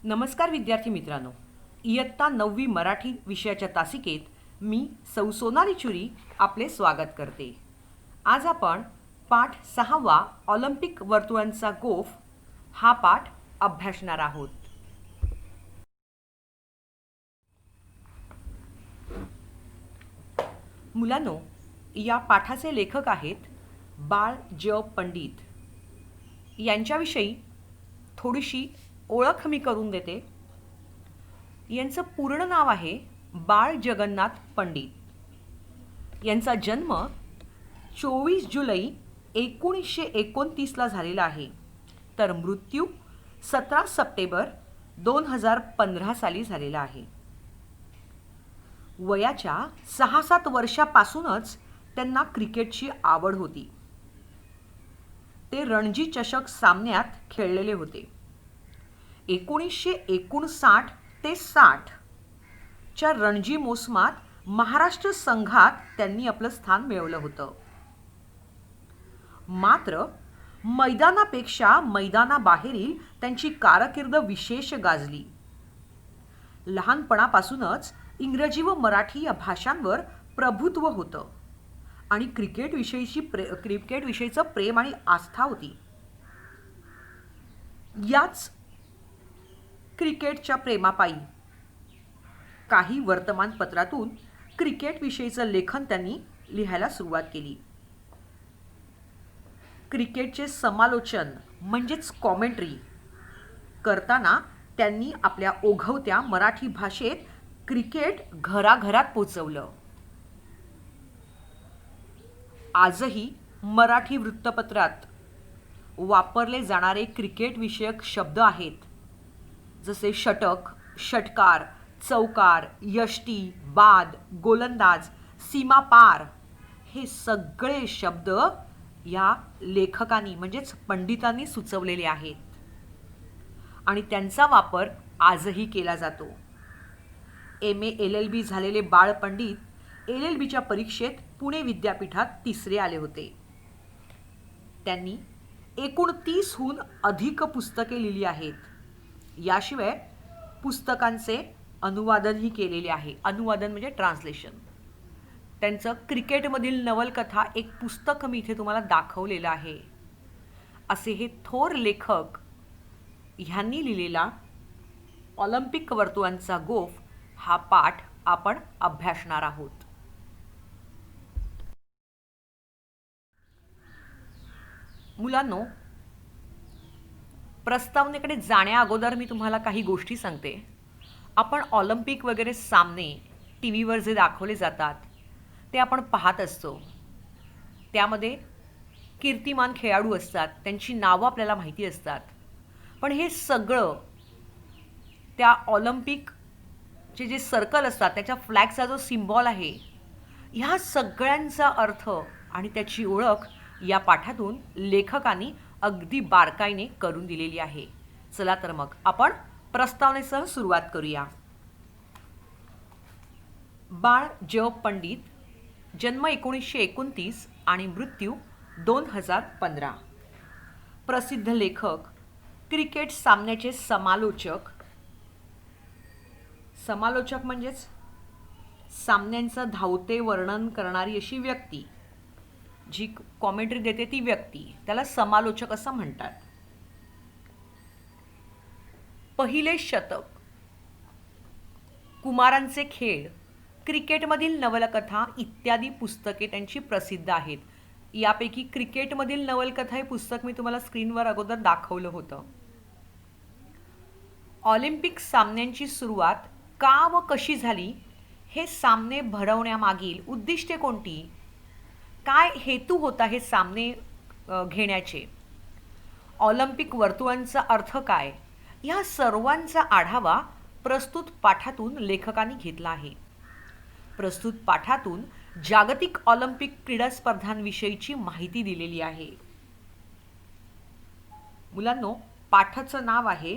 नमस्कार विद्यार्थी मित्रांनो, इयत्ता 9वी मराठी विषयाच्या तासिकेत मी सौ सोनाली चुरी आपले स्वागत करते. आज आपण पाठ 6वा ऑलिम्पिक वर्तुळांचा गोफ हा पाठ अभ्यासणार आहोत. मुलांनो, या पाठाचे लेखक आहेत बाळ ज पंडित. यांच्याविषयी थोडीशी ओळख मी करून देते. यांचं पूर्ण नाव आहे बाळ जगन्नाथ पंडित. यांचा जन्म 24 जुलै 1929ला झालेला आहे, तर मृत्यू 17 सप्टेंबर 2015 साली झालेला आहे. वयाच्या 6-7 वर्षापासूनच त्यांना क्रिकेटची आवड होती. ते रणजी चषक सामन्यात खेळलेले होते. 1959 ते 60 च्या रणजी मोसमात महाराष्ट्र संघात त्यांनी आपलं स्थान मिळवलं होतं. मात्र मैदानापेक्षा मैदानाबाहेरील त्यांची कारकीर्द विशेष गाजली. लहानपणापासूनच इंग्रजी व मराठी या भाषांवर प्रभुत्व होतं आणि क्रिकेटविषयीचं प्रेम आणि आस्था होती. याच क्रिकेटच्या प्रेमापायी काही वर्तमानपत्रातून क्रिकेटविषयीचं लेखन त्यांनी लिहायला सुरुवात केली. क्रिकेटचे समालोचन म्हणजेच कॉमेंट्री करताना त्यांनी आपल्या ओघवत्या मराठी भाषेत क्रिकेट घराघरात पोचवलं. आजही मराठी वृत्तपत्रात वापरले जाणारे क्रिकेटविषयक शब्द आहेत, जसे षटक, षटकार, चौकार, यष्टी, बाद, गोलंदाज, सीमापार. हे सगळे शब्द या लेखकांनी म्हणजेच पंडितांनी सुचवलेले आहेत आणि त्यांचा वापर आजही केला जातो. MA LLB झालेले बाळ पंडित LLBच्या परीक्षेत पुणे विद्यापीठात 3रे आले होते. त्यांनी एकूण 30हून अधिक पुस्तके लिहिली आहेत. याशिवाय पुस्तकांचे अनुवादनही केलेले आहे. अनुवादन म्हणजे ट्रान्सलेशन. त्यांचं क्रिकेटमधील नवलकथा एक पुस्तक मी इथे तुम्हाला दाखवलेलं आहे. असे हे थोर लेखक ह्यांनी लिहिलेला ऑलिम्पिक वर्तुळांचा गोफ हा पाठ आपण अभ्यासणार आहोत. मुलांनो, प्रस्तावनेकडे जाण्या अगोदर मी तुम्हाला काही गोष्टी सांगते. आपण ऑलिम्पिक वगैरे सामने TV वर जे दाखवले जातात ते आपण पाहत असतो. त्यामध्ये कीर्तिमान खेळाडू असतात, त्यांची नावं आपल्याला माहिती असतात. पण हे सगळं त्या ऑलिम्पिकचे जे सर्कल असतात, त्याच्या फ्लॅगचा जो सिम्बॉल आहे, ह्या सगळ्यांचा अर्थ आणि त्याची ओळख या पाठातून लेखकांनी अगदी बारकाईने करून दिलेली आहे. चला तर मग आपण प्रस्तावनेसह सुरुवात करूया. बाळ ज पंडित, जन्म 1929 आणि मृत्यू 2015. प्रसिद्ध लेखक, क्रिकेट सामन्याचे समालोचक. समालोचक म्हणजेच सामन्यांचं धावते वर्णन करणारी अशी व्यक्ती, जी कॉमेंट्री देते ती व्यक्ती, त्याला समालोचक असं म्हणतात. पहिले शतक, कुमारांचे खेळ, क्रिकेटमधील नवलकथा इत्यादी पुस्तके त्यांची प्रसिद्ध आहेत. यापैकी क्रिकेटमधील नवलकथा हे पुस्तक मी तुम्हाला स्क्रीनवर अगोदर दाखवलं होतं. ऑलिम्पिक सामन्यांची सुरुवात का व कशी झाली, हे सामने भरवण्यामागील उद्दिष्टे कोणती, काय हेतू होता हे सामने घेण्याचे, ऑलिम्पिक वर्तुळांचा अर्थ काय, या सर्वांचा आढावा प्रस्तुत पाठातून लेखकांनी घेतला आहे. प्रस्तुत पाठातून जागतिक ऑलिम्पिक क्रीडा स्पर्धांविषयीची माहिती दिलेली आहे. मुलांनो, पाठाचं नाव आहे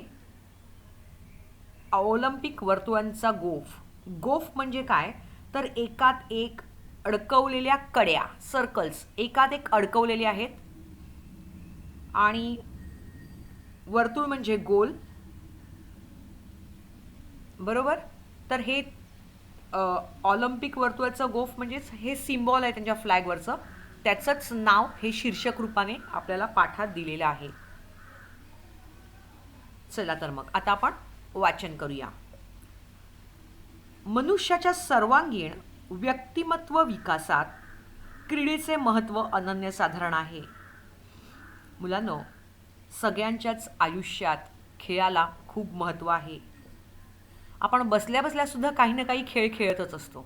ऑलिम्पिक वर्तुळांचा गोफ. गोफ म्हणजे काय, तर एकात एक अडकवलेल्या कड्या, सर्कल्स एकात एक अडकवलेले आहेत आणि वर्तुळ म्हणजे गोल बरोबर. तर हे ऑलिम्पिक वर्तुळाचं गोफ म्हणजेच हे सिम्बॉल आहे त्यांच्या फ्लॅगवरचं, त्याचंच नाव हे शीर्षक रूपाने आपल्याला पाठात दिलेलं आहे. चला तर मग आता आपण वाचन करूया. मनुष्याच्या सर्वांगीण व्यक्तिमत्व विकासात क्रीडेचे महत्त्व अनन्यसाधारण आहे. मुलांनो, सगळ्यांच्याच आयुष्यात खेळाला खूप महत्त्व आहे. आपण बसल्या बसल्या सुद्धा काही ना काही खेळ खेळतच असतो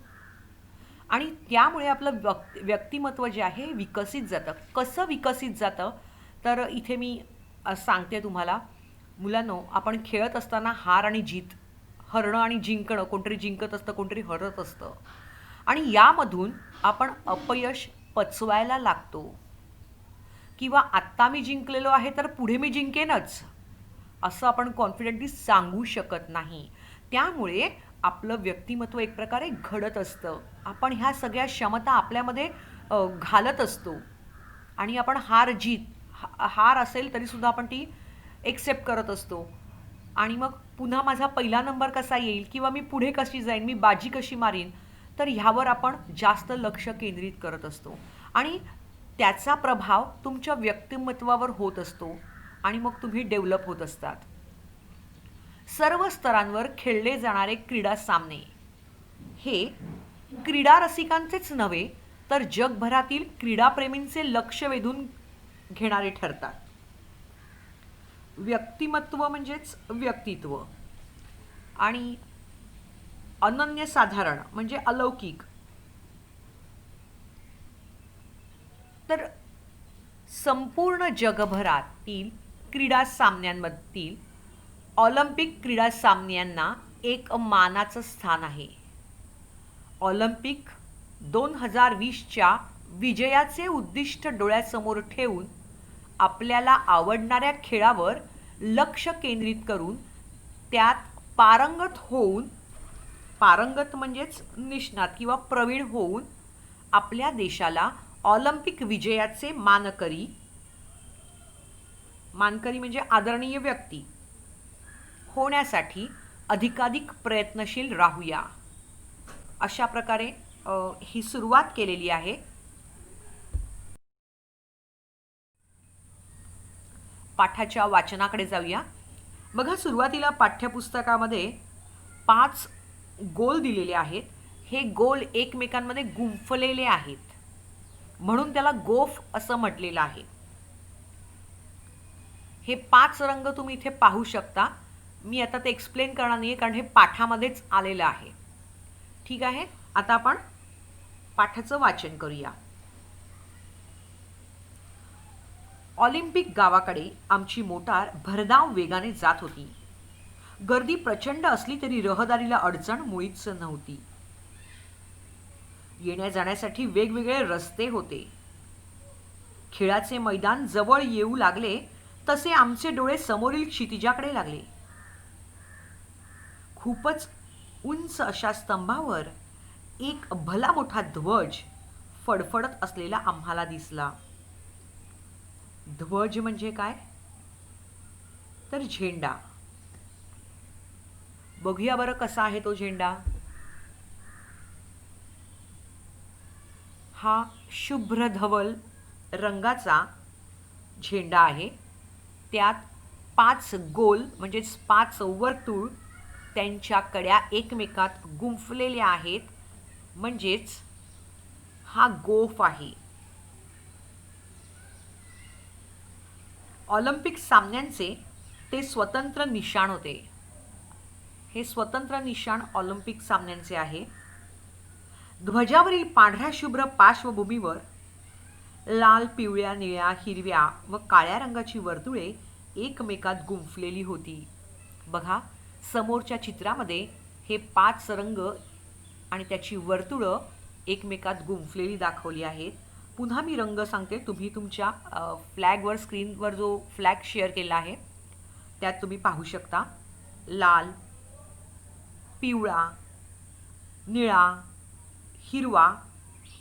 आणि त्यामुळे आपलं व्यक्तिमत्व जे आहे विकसित जातं. कसं विकसित जातं तर इथे मी सांगते तुम्हाला. मुलांनो, आपण खेळत असताना हार आणि जीत, हरणं आणि जिंकणं, कोणतरी जिंकत असतं कोणतरी हरत असतं आणि यामधून आपण अपयश पचवायला लागतो किंवा आत्ता मी जिंकलेलो आहे तर पुढे मी जिंकेनच असं आपण कॉन्फिडेंटली सांगू शकत नाही. त्यामुळे आपलं व्यक्तिमत्व एक प्रकारे घडत असतं. आपण ह्या सगळ्या क्षमता आपल्यामध्ये घालत असतो आणि आपण हार असेल तरीसुद्धा आपण ती एक्सेप्ट करत असतो आणि मग पुन्हा माझा पहिला नंबर कसा येईल किंवा मी पुढे कशी जाईन, मी बाजी कशी मारीन, तर ह्यावर आपण जास्त लक्ष केंद्रित करत असतो आणि त्याचा प्रभाव तुमच्या व्यक्तिमत्वावर होत असतो आणि मग तुम्ही डेव्हलप होत असतात. सर्व स्तरांवर खेळले जाणारे क्रीडा सामने हे क्रीडा रसिकांचेच नव्हे तर जगभरातील क्रीडाप्रेमींचे लक्ष वेधून घेणारे ठरतात. व्यक्तिमत्व म्हणजेच व्यक्तित्व आणि अनन्यसाधारण म्हणजे अलौकिक. तर संपूर्ण जगभरातील क्रीडा सामन्यांमधील ऑलिम्पिक क्रीडा सामन्यांना एक मानाचं स्थान आहे. ऑलिम्पिक 2020च्या विजयाचे उद्दिष्ट डोळ्यासमोर ठेवून आपल्याला आवडणाऱ्या खेळावर लक्ष केंद्रित करून त्यात पारंगत म्हणजेच निष्णात किंवा प्रवीण होऊन आपल्या देशाला ऑलिम्पिक विजयाचे मानकरी म्हणजे आदरणीय व्यक्ती होण्यासाठी अधिकाधिक प्रयत्नशील राहूया. अशा प्रकारे ही सुरुवात केलेली आहे. पाठाच्या वाचनाकडे जाऊया. बघा, सुरुवातीला पाठ्यपुस्तकामध्ये 5 गोल दिलेले आहेत. हे गोल एकमेकांमध्ये गुंफलेले आहेत म्हणून त्याला गोफ असं म्हटलेलं आहे. हे 5 रंग तुम्ही इथे पाहू शकता. मी आता ते एक्सप्लेन करणार नाही कारण हे पाठामध्येच आलेलं आहे. ठीक आहे, आता आपण पाठाचं वाचन करूया. ऑलिम्पिक गावाकडे आमची मोटार भरधाव वेगाने जात होती. गर्दी प्रचंड असली तरी रहदारीला अडचण मुळीच नव्हती. येण्या जाण्यासाठी वेगवेगळे रस्ते होते. खेळाचे मैदान जवळ येऊ लागले तसे आमचे डोळे समोरील क्षितिजाकडे लागले. खूपच उंच अशा स्तंभावर एक भला मोठा ध्वज फडफडत असलेला आम्हाला दिसला. ध्वज म्हणजे काय तर झेंडा. बघूया बरं कसा आहे तो झेंडा. हा शुभ्र धवल रंगाचा झेंडा आहे. त्यात 5 गोल म्हणजेच 5 वर्तुळ त्यांच्या कड्या एकमेकात गुंफलेल्या आहेत म्हणजेच हा गोफ आहे. ऑलिम्पिक सामन्यांचे ते स्वतंत्र निशाण होते. हे स्वतंत्र निशाण ऑलिम्पिक सामन्यांचे आहे. ध्वजावरील पांढऱ्या शुभ्र पार्श्वभूमीवर लाल, पिवळ्या, निळ्या, हिरव्या व काळ्या रंगाची वर्तुळे एकमेकात गुंफलेली होती. बघा, समोरच्या चित्रामध्ये हे 5 रंग आणि त्याची वर्तुळं एकमेकात गुंफलेली दाखवली आहेत. पुन्हा मी रंग सांगते. तुम्ही तुमच्या फ्लॅगवर, स्क्रीनवर जो फ्लॅग शेअर केला आहे त्यात तुम्ही पाहू शकता. लाल, पिवळा, निळा, हिरवा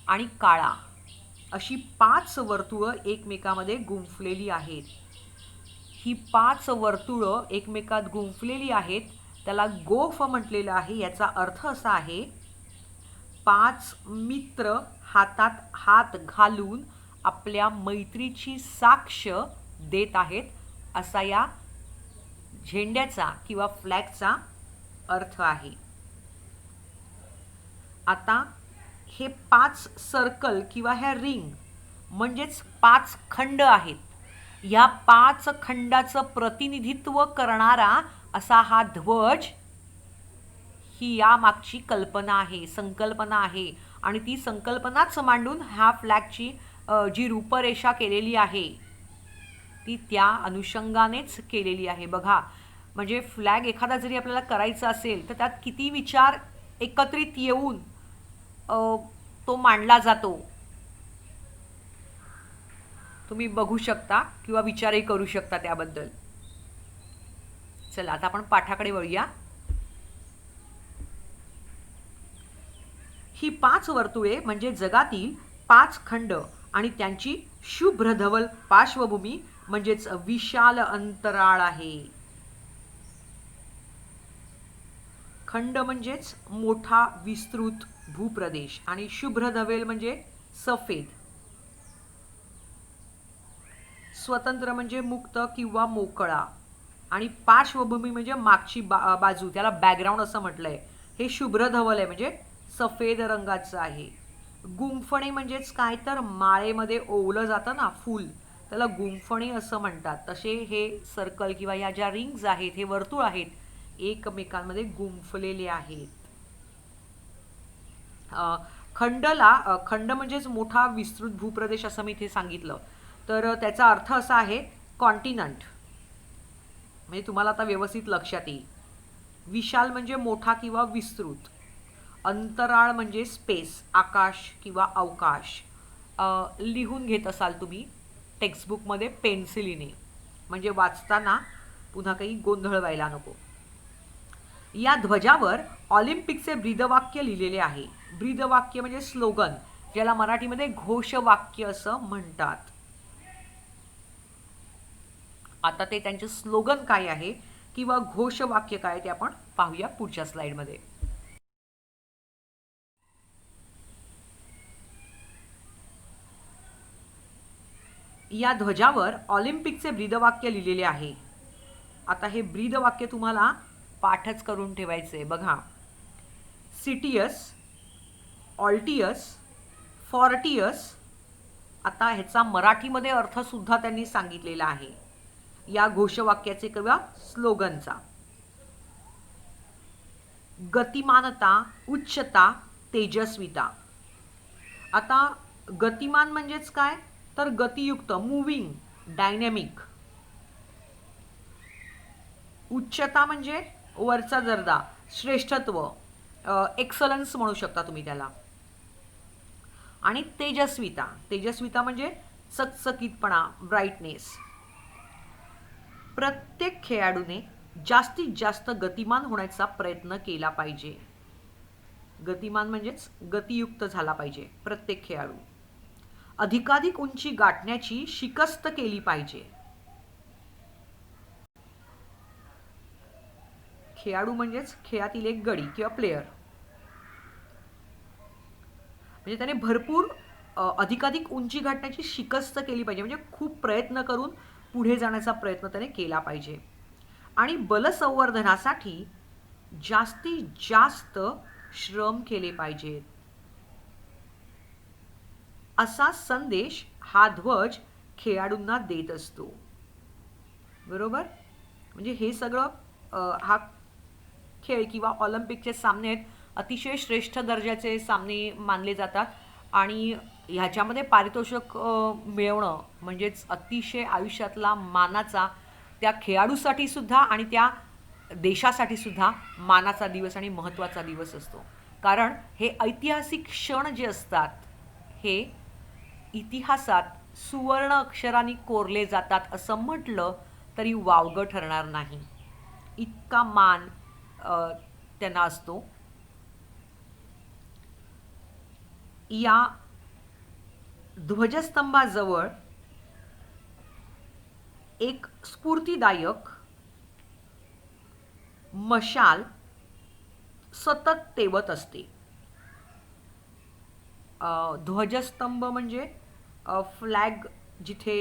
आणि काळा अशी 5 वर्तुळं एकमेकामध्ये गुंफलेली आहेत. ही 5 वर्तुळं एकमेकात गुंफलेली आहेत त्याला गोफ म्हटलेलं आहे. याचा अर्थ असा आहे, 5 मित्र हातात हात घालून आपल्या मैत्रीची साक्ष देत आहेत, असा या झेंड्याचा किंवा फ्लॅगचा अर्थ आहे. आता हे 5 सर्कल किंवा ह्या रिंग म्हणजेच 5 खंड आहेत. या 5 खंडाचं प्रतिनिधित्व करणारा असा हा ध्वज ही यामागची कल्पना आहे, संकल्पना आहे. आणि ती संकल्पनाच मांडून ह्या फ्लॅगची जी रूपरेषा केलेली आहे ती त्या अनुषंगानेच केलेली आहे. बघा, म्हणजे फ्लॅग एखादा जरी आपल्याला करायचा असेल तर त्यात किती विचार एकत्रित येऊन तो मांडला जातो, तुम्ही बघू शकता किंवा विचारही करू शकता त्याबद्दल. चला आता आपण पाठाकडे वळूया. ही 5 वर्तुळे म्हणजे जगातील 5 खंड आणि त्यांची शुभ्र धवल पार्श्वभूमी म्हणजेच विशाल अंतराळ आहे. खंड म्हणजेच मोठा विस्तृत भूप्रदेश आणि शुभ्र धवल म्हणजे सफेद. स्वतंत्र म्हणजे मुक्त किंवा मोकळा. आणि पार्श्वभूमी म्हणजे मागची बाजू, त्याला बॅकग्राऊंड असं म्हटलंय. हे शुभ्र धवल आहे म्हणजे सफेद रंगाचं आहे. गुंफणे म्हणजेच काय तर माळेमध्ये ओवलं जातं ना फूल, त्याला गुंफणे असं म्हणतात. तसे हे सर्कल किंवा या ज्या रिंग्स आहेत, हे वर्तुळ आहेत, एकमेकांमध्ये गुंफलेले आहेत. खंड म्हणजेच मोठा विस्तृत भूप्रदेश असं मी इथे सांगितलं. तर त्याचा अर्थ असा आहे कॉन्टिनंट, म्हणजे तुम्हाला आता व्यवस्थित लक्षात येईल. विशाल म्हणजे मोठा किंवा विस्तृत. अंतराळ म्हणजे स्पेस, आकाश किंवा अवकाश. लिहून घेत असाल तुम्ही टेक्स्टबुकमध्ये पेन्सिलीने, म्हणजे वाचताना पुन्हा काही गोंधळ व्हायला नको. या ध्वजावर ऑलिम्पिकचे ब्रीदवाक्य लिहिलेले आहे. ब्रीदवाक्य म्हणजे स्लोगन, ज्याला मराठीमध्ये घोषवाक्य असं म्हणतात. आता ते त्यांचे स्लोगन काय आहे किंवा घोषवाक्य काय ते आपण पाहूया पुढच्या स्लाइडमध्ये. या ध्वजावर ऑलिम्पिकचे ब्रीदवाक्य लिहिलेले आहे. आता हे ब्रीदवाक्य तुम्हाला पाठच करून ठेवायचे. बघा, सिटियस, ऑल्टियस, फॉर्टियस. आता ह्याचा मराठीमध्ये अर्थ सुद्धा त्यांनी सांगितलेला आहे या घोषवाक्याचे किंवा स्लोगनचा. गतिमानता, उच्चता, तेजस्विता. आता गतिमान म्हणजेच काय तर गतियुक्त, मूविंग, डायनॅमिक. उच्चता म्हणजे वरचा दर्जा, श्रेष्ठत्व, एक्सलन्स म्हणू शकता तुम्ही त्याला. आणि तेजस्विता, तेजस्विता म्हणजे चकचकीतपणा, ब्राईटनेस. प्रत्येक खेळाडूने जास्तीत जास्त गतिमान होण्याचा प्रयत्न केला पाहिजे. गतिमान म्हणजेच गतियुक्त झाला पाहिजे प्रत्येक खेळाडू. अधिकाधिक उंची गाठण्याची शिकस्त केली पाहिजे. खेळाडू म्हणजेच खेळातील एक गडी किंवा प्लेयर. म्हणजे त्याने भरपूर अधिकाधिक उंची गाठण्याची शिकस्त केली पाहिजे, म्हणजे खूप प्रयत्न करून पुढे जाण्याचा प्रयत्न त्याने केला पाहिजे. आणि बलसंवर्धनासाठी जास्तीत जास्त श्रम केले पाहिजेत, असा संदेश हा ध्वज खेळाडूंना देत असतो. बरोबर, म्हणजे हे सगळं हा खेळ किंवा ऑलिम्पिकचे सामने आहेत, अतिशय श्रेष्ठ दर्जाचे सामने मानले जातात. आणि ह्याच्यामध्ये पारितोषिक मिळवणं म्हणजेच अतिशय आयुष्यातला मानाचा, त्या खेळाडूसाठी सुद्धा आणि त्या देशासाठी सुद्धा मानाचा दिवस आणि महत्त्वाचा दिवस असतो. कारण हे ऐतिहासिक क्षण जे असतात हे इतिहासात सुवर्ण अक्षरांनी कोरले जातात असं म्हटलं तरी वावगं ठरणार नाही. इतका मान त्यांना असतो. या ध्वजस्तंभाजवळ एक स्फूर्तिदायक मशाल सतत तेवत असते. ध्वजस्तंभ म्हणजे फ्लॅग जिथे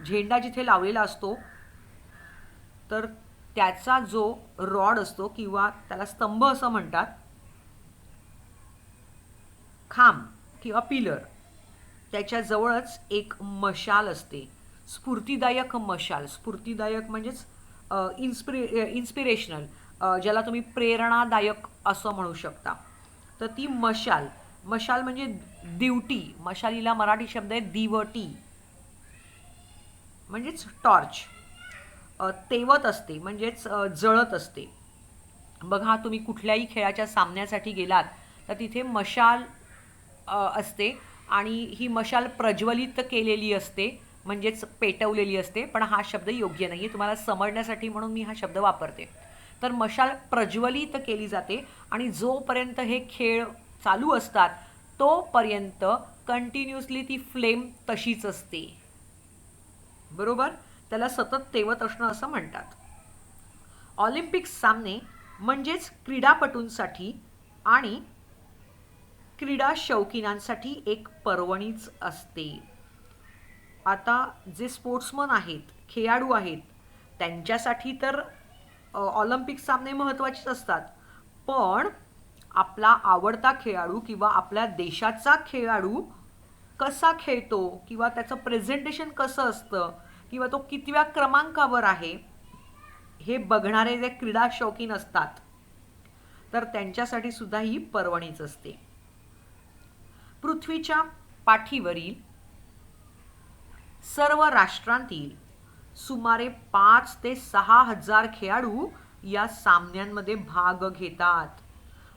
झेंडा जिथे लावलेला असतो, तर त्याचा जो रॉड असतो किंवा त्याला स्तंभ असं म्हणतात, खांब किंवा पिलर, त्याच्या जवळच एक मशाल असते. स्फूर्तिदायक मशाल, स्फूर्तिदायक म्हणजेच इन्स्पिरेशनल, ज्याला तुम्ही प्रेरणादायक असं म्हणू शकता. तर ती मशाल, मशाल म्हणजे दिवटी, मशालीला मराठी शब्द आहे दिवटी, म्हणजेच टॉर्च. तेवत असते म्हणजेच जळत असते. बघा, तुम्ही कुठल्याही खेळाच्या सामन्यासाठी गेलात तर तिथे मशाल असते आणि ही मशाल प्रज्वलित केलेली असते, म्हणजेच पेटवलेली असते. पण हा शब्द योग्य नाही आहे, तुम्हाला समजण्यासाठी म्हणून मी हा शब्द वापरते. तर मशाल प्रज्वलित केली जाते आणि जोपर्यंत हे खेळ चालू असतात तोपर्यंत कंटिन्युअसली ती फ्लेम तशीच असते. बरोबर, त्याला सतत तेवत असणं असं म्हणतात. ऑलिम्पिक सामने म्हणजेच क्रीडापटूंसाठी आणि क्रीडा शौकीनांसाठी एक पर्वणीच असते. आता जे स्पोर्ट्समन आहेत, खेळाडू आहेत, त्यांच्यासाठी तर ऑलिम्पिक सामने महत्त्वाचेच असतात. पण आपला आवडता खेळाडू किंवा आपल्या देशाचा खेळाडू कसा खेळतो किंवा त्याचं प्रेझेंटेशन कसं असतं किंवा तो कितव्या क्रमांकावर आहे हे बघणारे जे क्रीडा शौकीन असतात, तर त्यांच्यासाठी सुद्धा ही पर्वणीच असते. पृथ्वीच्या पाठीवरील सर्व राष्ट्रांतील सुमारे 5 ते 6 हजार खेळाडू या सामन्यांमध्ये भाग घेतात.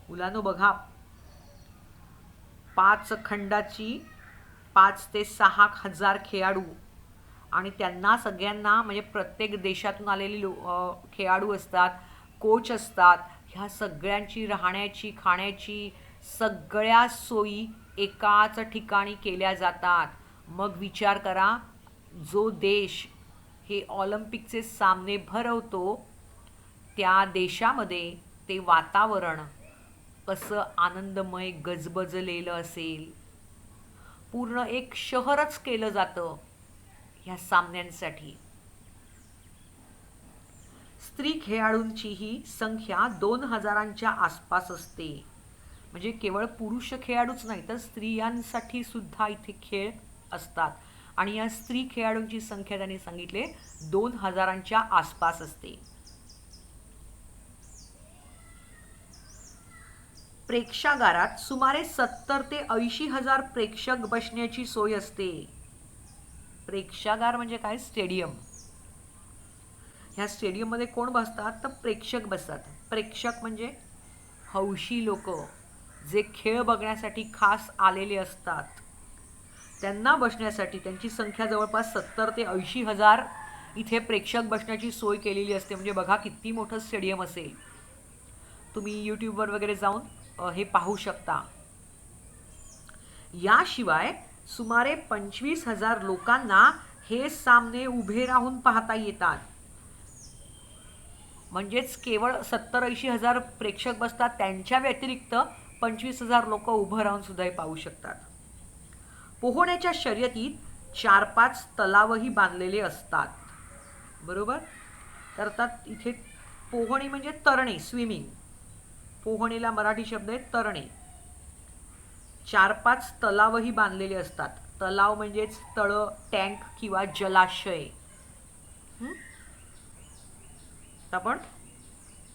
मुलांनो बघा, 5 खंडाची 5 ते 6 हजार खेळाडू आणि त्यांना सगळ्यांना म्हणजे प्रत्येक देशातून आलेले खेळाडू असतात, कोच असतात. ह्या सगळ्यांची राहण्याची, खाण्याची सगळ्या सोयी एकाच ठिकाणी केल्या जातात. मग विचार करा, जो देश हे ऑलिम्पिकचे सामने भरवतो त्या देशामध्ये ते वातावरण कसं आनंदमय गजबजलेलं असेल. पूर्ण एक शहरच केलं जातं ह्या सामन्यांसाठी. स्त्री खेळाडूंचीही संख्या 2000च्या आसपास असते. म्हणजे केवळ पुरुष खेळाडूच नाही तर स्त्रियांसाठी सुद्धा इथे खेळ असतात आणि या स्त्री खेळाडूंची संख्या त्यांनी सांगितले 2000च्या आसपास असते. प्रेक्षागारात सुमारे 70 ते 80 हजार प्रेक्षक बसण्याची सोय असते. प्रेक्षागार म्हणजे काय? स्टेडियम. ह्या स्टेडियममध्ये कोण बसतात? तर प्रेक्षक बसतात. प्रेक्षक म्हणजे हौशी लोक जे खेळ बघण्यासाठी खास आलेले असतात. त्यांना बसण्यासाठी त्यांची संख्या जवळपास 70 ते 80 हजार इथे प्रेक्षक बसण्याची सोय केलेली असते. म्हणजे बघा किती मोठं स्टेडियम असेल. तुम्ही यूट्यूबवर वगैरे जाऊन हे पाहू शकता. याशिवाय सुमारे 25,000 लोकांना हे सामने उभे राहून पाहता येतात. म्हणजेच केवळ 70-80 हजार प्रेक्षक बसतात, त्यांच्या व्यतिरिक्त 25,000 लोक उभं राहून सुद्धा हे पाहू शकतात. पोहण्याच्या शर्यतीत 4-5 तलावही बांधलेले असतात. बरोबर, तर इथे पोहणी म्हणजे तरणे, स्विमिंग. पोहणीला मराठी शब्द आहे तरणे. 4-5 तलावही बांधलेले असतात. तलाव म्हणजेच तळ, टँक किंवा जलाशय. आपण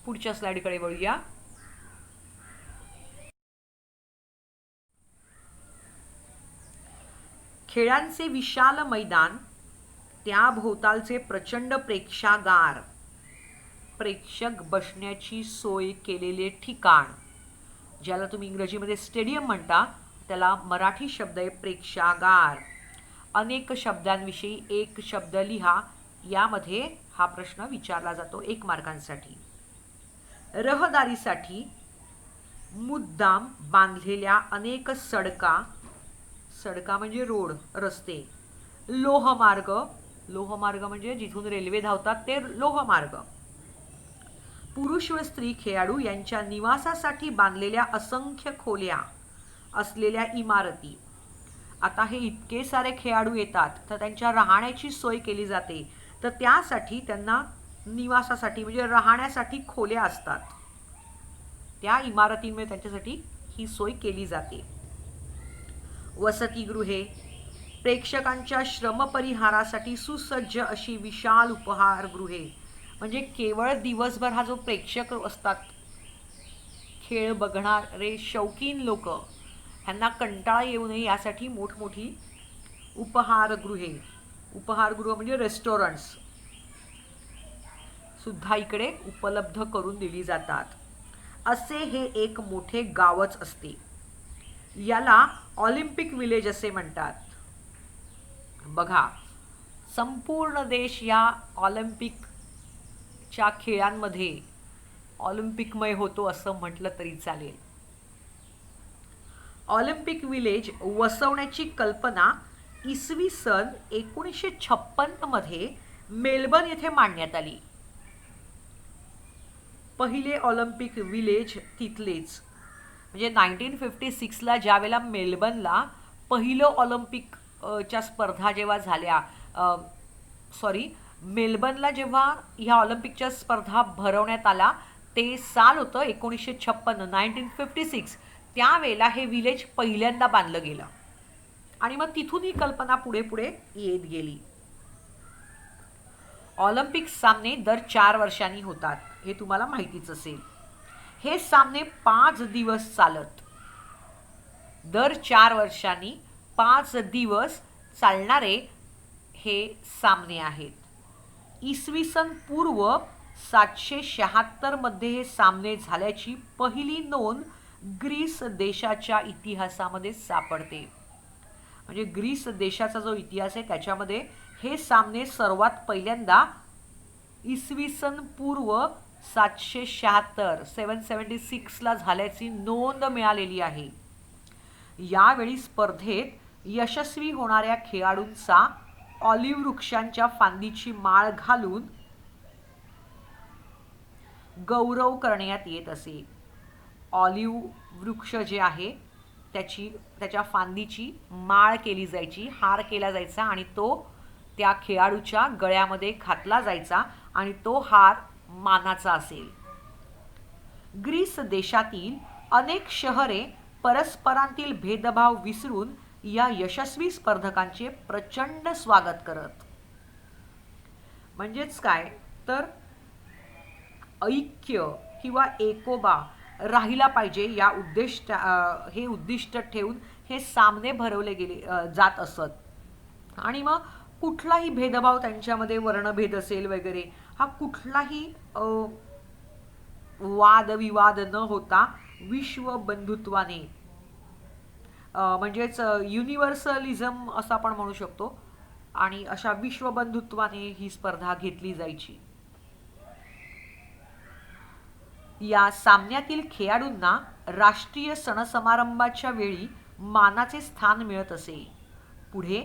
पुढच्या स्लाइडकडे वळूया. खेळांचे विशाल मैदान, त्या भोवतालचे प्रचंड प्रेक्षागार, प्रेक्षक बसण्याची सोय केलेले ठिकाण, ज्याला तुम्ही इंग्रजीमध्ये स्टेडियम म्हणता, त्याला मराठी शब्द आहे प्रेक्षागार. अनेक शब्दांविषयी एक शब्द लिहा. यामध्ये हा प्रश्न विचारला जातो 1 मार्कांसाठी. रहदारीसाठी मुद्दाम बांधलेल्या अनेक सडका, सडका म्हणजे रोड, रस्ते, लोहमार्ग, लोहमार्ग म्हणजे जिथून रेल्वे धावतात ते लोहमार्ग. पुरुष व स्त्री खेळाडू यांच्या निवासासाठी बांधलेल्या असंख्य खोल्या असलेल्या इमारती. आता हे इतके सारे खेळाडू येतात तर त्यांच्या राहण्याची सोय केली जाते. तर त्यासाठी त्यांना निवासासाठी म्हणजे राहण्यासाठी खोल्या असतात. त्या इमारतींमध्ये त्यांच्यासाठी ही सोय केली जाते. वसतिगृहे, प्रेक्षकांच्या श्रमपरिहारासाठी सुसज्ज अशी विशाल उपहारगृहे. म्हणजे केवळ दिवसभर हा जो प्रेक्षक असतात, खेळ बघणारे शौकीन लोक, ह्यांना कंटाळा येऊ नये यासाठी मोठमोठी उपहारगृहे, उपहारगृह म्हणजे रेस्टॉरंट्स सुद्धा इकडे उपलब्ध करून दिली जातात. असे हे एक मोठे गावच असते. याला ऑलिम्पिक विलेज असे म्हणतात. बघा, संपूर्ण देश या ऑलिम्पिकच्या खेळांमध्ये ऑलिम्पिकमय होतो असं म्हटलं तरी चालेल. ऑलिम्पिक विलेज वसवण्याची कल्पना इसवी सन 1956 मध्ये मेलबर्न येथे मांडण्यात आली. पहिले ऑलिम्पिक विलेज तिथलेच. म्हणजे 1956ला ज्यावेळेला मेलबर्नला पहिलं ऑलिम्पिकच्या स्पर्धा जेव्हा झाल्या, मेलबर्नला जेव्हा ह्या ऑलिम्पिकच्या स्पर्धा भरवण्यात आला ते साल होतं 1956. त्यावेळेला हे विलेज पहिल्यांदा बांधलं गेलं आणि मग तिथून ही कल्पना पुढे पुढे येत गेली. ऑलिम्पिक सामने दर 4 वर्षांनी होतात, हे तुम्हाला माहितीच असेल. हे सामने 5 दिवस चालत. दर 4 वर्षांनी 5 दिवस चालणारे हे सामने आहेत. इसवी सन पूर्व 776 मध्ये हे सामने झाल्याची पहिली नोंद ग्रीस देशाच्या इतिहासामध्ये सापडते. म्हणजे ग्रीस देशाचा जो इतिहास आहे त्याच्यामध्ये हे सामने सर्वात पहिल्यांदा इसवी सन पूर्व 776 झाल्याची नोंद मिळालेली आहे. यावेळी स्पर्धेत यशस्वी होणाऱ्या खेळाडूंचा ऑलिव्ह वृक्षांच्या फांदीची माळ घालून गौरव करण्यात येत असे. ऑलिव्ह वृक्ष जे आहे त्याच्या फांदीची माळ केली जायची, हार केला जायचा आणि तो त्या खेळाडूच्या गळ्यामध्ये घातला जायचा आणि तो हार मानाचा असेल. ग्रीस देशातील अनेक शहरे परस्परांतील भेदभाव विसरून या यशस्वी स्पर्धकांचे प्रचंड स्वागत करत. म्हणजेच काय तर ऐक्य किंवा एकोबा राहिला पाहिजे या हे उद्दिष्ट ठेवून हे सामने भरवले गेले जात असत. आणि मग कुठलाही भेदभाव त्यांच्यामध्ये, वर्णभेद असेल वगैरे, हा कुठलाही वादविवाद न होता विश्व बंधुत्वाने, म्हणजेच युनिव्हर्सलिझम असं आपण म्हणू शकतो, आणि अशा विश्वबंधुत्वाने ही स्पर्धा घेतली जायची. या सामन्यातील खेळाडूंना राष्ट्रीय सणसमारंभाच्या वेळी मानाचे स्थान मिळत असे. पुढे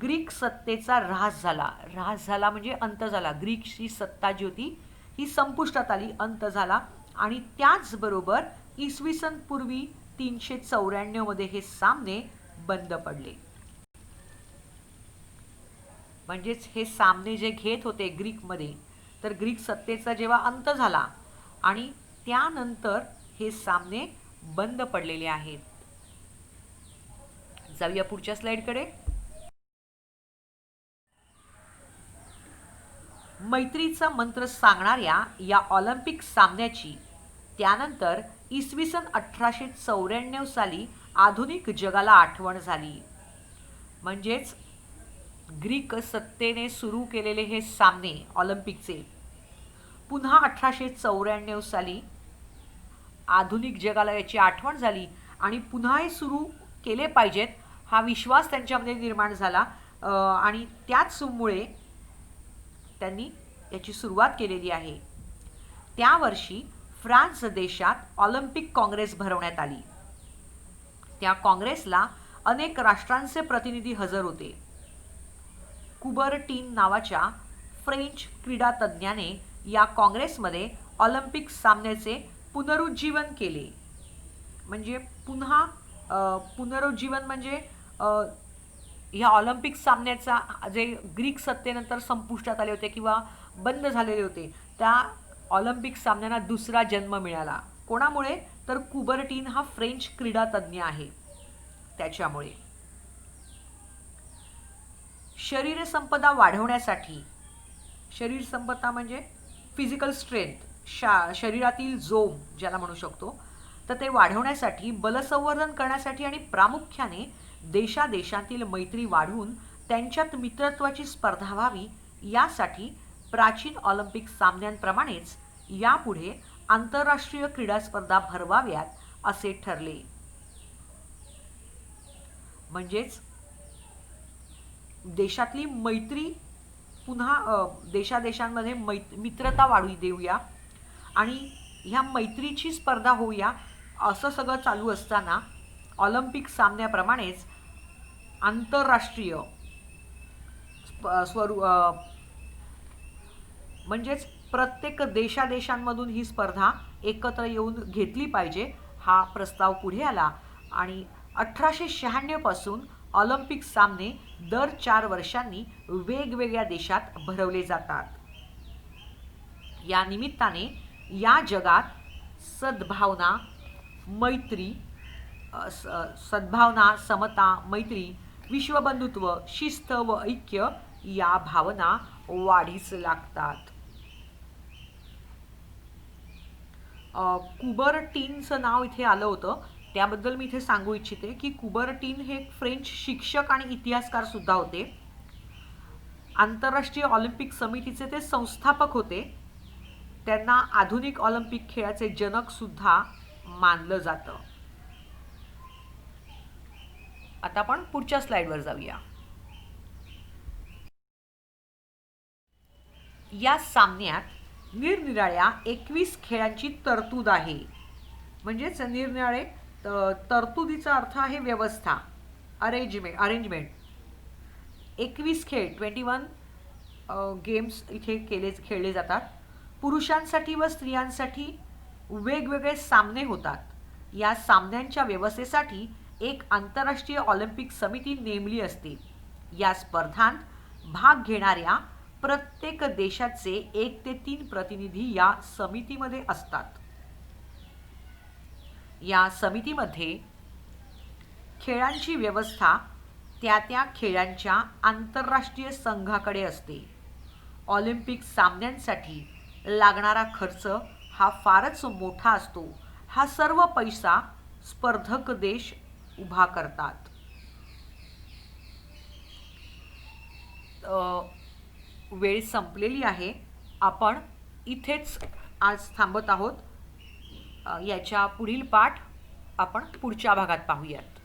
ग्रीक सत्तेचा ऱ्हास झाला म्हणजे अंत झाला. ग्रीकची सत्ता जी होती ही संपुष्टात आली, अंत झाला. आणि त्याचबरोबर इसवी सन पूर्वी 394 मध्ये हे सामने बंद पडले. म्हणजेच हे सामने जे घेत होते ग्रीकमध्ये, तर ग्रीक सत्तेचा जेव्हा अंत झाला आणि त्यानंतर हे सामने बंद पडलेले आहेत. जाऊया पुढच्या स्लाइडकडे. मैत्रीचा मंत्र सांगणाऱ्या या ऑलिम्पिक सामन्याची त्यानंतर इसवी सन 1894 साली आधुनिक जगाला आठवण झाली. म्हणजेच ग्रीक सत्तेने सुरू केलेले हे सामने ऑलिम्पिकचे पुन्हा 1894 साली आधुनिक जगाला याची आठवण झाली आणि पुन्हा हे सुरू केले पाहिजेत हा विश्वास त्यांच्यामध्ये निर्माण झाला. आणि त्याचमुळे त्यांनी याची सुरुवात केलेली आहे. त्या वर्षी फ्रान्स देशात ऑलिम्पिक काँग्रेस भरवण्यात आली. त्या काँग्रेसला अनेक राष्ट्रांचे प्रतिनिधी हजर होते. कुबर्टीन नावाच्या फ्रेंच क्रीडा तज्ज्ञाने या काँग्रेसमध्ये ऑलिम्पिक सामन्याचे पुनरुज्जीवन केले. म्हणजे पुन्हा पुनरुज्जीवन म्हणजे ह्या ऑलिम्पिक सामन्याचा जे ग्रीक सत्तेनंतर संपुष्टात आले होते किंवा बंद झालेले होते, त्या ऑलिम्पिक सामन्यांना दुसरा जन्म मिळाला. कोणामुळे? तर कुबर्टीन हा फ्रेंच क्रीडा तज्ज्ञ आहे त्याच्यामुळे. शरीर संपदा वाढवण्यासाठी, शरीर संपदा म्हणजे फिजिकल स्ट्रेंथ, शरीरातील जोम ज्याला म्हणू शकतो, तर ते वाढवण्यासाठी, बलसंवर्धन करण्यासाठी आणि प्रामुख्याने देशादेशांतील मैत्री वाढवून त्यांच्यात मित्रत्वाची स्पर्धा व्हावी यासाठी प्राचीन ऑलिम्पिक सामन्यांप्रमाणेच यापुढे आंतरराष्ट्रीय क्रीडा स्पर्धा भरवाव्यात असे ठरले. म्हणजेच देशातली मैत्री पुन्हा देशादेशांमध्ये मित्रता वाढू देऊया आणि ह्या मैत्रीची स्पर्धा होऊया असं सगळं चालू असताना ऑलिम्पिक सामन्याप्रमाणेच आंतरराष्ट्रीय म्हणजेच प्रत्येक देशादेशांमधून ही स्पर्धा एकत्र येऊन घेतली पाहिजे हा प्रस्ताव पुढे आला आणि 1896 पासून ऑलिम्पिक सामने दर 4 वर्षांनी वेगवेगळ्या देशात भरवले जातात. या निमित्ताने या जगात सद्भावना, मैत्री, समता, मैत्री, विश्वबंधुत्व, शिस्त व ऐक्य या भावना वाढीस लागतात. कुबर्टीनचं नाव इथे आलं होतं, त्याबद्दल मी इथे सांगू इच्छिते की कुबर्टीन हे फ्रेंच शिक्षक आणि इतिहासकार सुद्धा होते. आंतरराष्ट्रीय ऑलिम्पिक समितीचे ते संस्थापक होते. त्यांना आधुनिक ऑलिम्पिक खेळाचे जनक सुद्धा मानलं जातं. आता आपण पुढच्या स्लाइडवर जाऊया. या सामन्यात निरनिराळ्या 21 खेळांची तरतूद आहे. म्हणजेच निरनिराळे तरतुदीचा अर्थ आहे व्यवस्था, अरेंजमेंट. 21 खेळ 21 गेम्स इथे खेळले जातात. पुरुषांसाठी व स्त्रियांसाठी वेगवेगळे सामने होतात. या सामन्यांच्या व्यवस्थेसाठी एक आंतरराष्ट्रीय ऑलिम्पिक समिती नेमली असते. या स्पर्धांत भाग घेणाऱ्या प्रत्येक देशाचे 1 ते 3 प्रतिनिधी या समितीमध्ये असतात. या समितीमध्ये खेळांची व्यवस्था त्या खेळांच्या आंतरराष्ट्रीय संघाकडे असते. ऑलिम्पिक सामन्यांसाठी लागणारा खर्च हा फारच मोठा असतो. हा सर्व पैसा स्पर्धक देश उभा करतात. वेळ संपलेली आहे. आपण इथेच आज थांबत आहोत. याच्या पुढील पाठ आपण पुढच्या भागात पाहूयात.